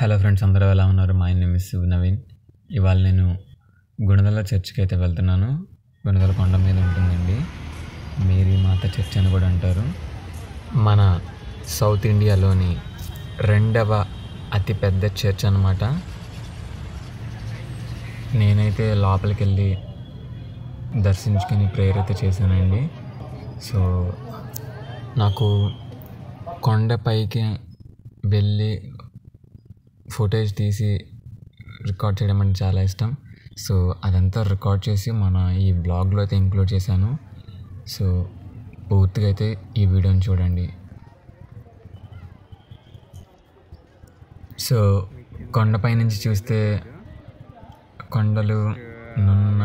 Hello friends, అందరూ ఎలా ఉన్నారు? My name is Naveen. ఇవాళ నేను గుణదల చర్చ్కి అయితే వెళ్తున్నాను. గుణదల కొండ మీద ఉంటుందండి. మేరీ మాత చర్చ్ అని కూడా అంటారు. మన సౌత్ ఇండియాలోని రెండవ అతిపెద్ద చర్చ్ అన్నమాట. నేనైతే లోపలికి వెళ్ళి దర్శించుకొని ప్రేయర్ అయితే చేశానండి. సో నాకు కొండపైకి వెళ్ళి ఫుటేజ్ తీసి రికార్డ్ చేయడం అంటే చాలా ఇష్టం. సో అదంతా రికార్డ్ చేసి మన ఈ బ్లాగ్లో అయితే ఇంక్లూడ్ చేశాను. సో పూర్తిగా అయితే ఈ వీడియోని చూడండి. సో కొండపై నుంచి చూస్తే కొండలు నున్న,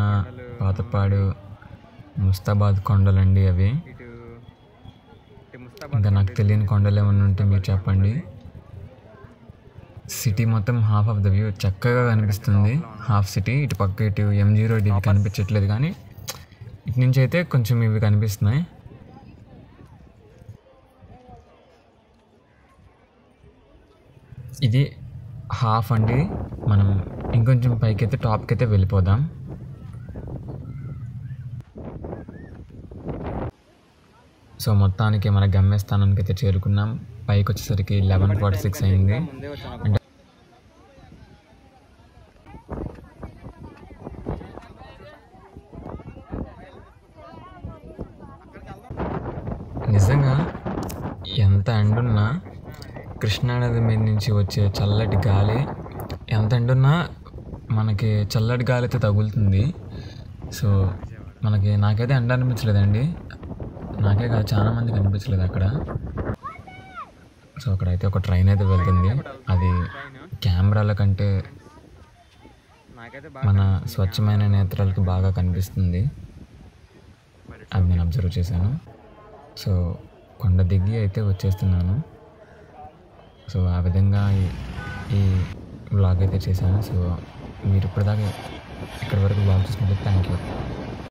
పాతపాడు, ముస్తాబాద్ కొండలండి అవి. ఇంకా నాకు తెలియని కొండలు ఏమన్నా ఉంటే మీరు చెప్పండి. సిటీ మొత్తం హాఫ్ ఆఫ్ ద వ్యూ చక్కగా కనిపిస్తుంది. హాఫ్ సిటీ ఇటు పక్క ఇటు M0 ఇవి కనిపించట్లేదు, కానీ ఇటు నుంచి అయితే కొంచెం ఇవి కనిపిస్తున్నాయి. ఇది హాఫ్ అండి. మనం ఇంకొంచెం పైకి అయితే టాప్కి అయితే వెళ్ళిపోదాం. సో మొత్తానికి మన గమ్యస్థానానికి అయితే చేరుకున్నాం. పైకి వచ్చేసరికి 11:46 అయింది. అంటే నిజంగా ఎంత ఎండున్నా కృష్ణానది మీద నుంచి వచ్చే చల్లటి గాలి, ఎంత ఎండున్నా మనకి చల్లటి గాలి అయితే తగులుతుంది. సో నాకైతే ఎండ అనిపించలేదండి. నాకే కాదు, చాలా మందికి అనిపించలేదు అక్కడ. సో అక్కడైతే ఒక ట్రైన్ అయితే వెళ్తుంది. అది కెమెరాల కంటే మన స్వచ్ఛమైన నేత్రాలకు బాగా కనిపిస్తుంది. అది నేను అబ్జర్వ్ చేశాను. సో కొండ దిగి అయితే వచ్చేస్తున్నాను. సో ఆ విధంగా ఈ వ్లాగ్ అయితే చేశాను. సో మీరు ఇప్పటిదాకా ఇక్కడి వరకు వ్లాగ్ చూసుకుంటే థ్యాంక్ యూ.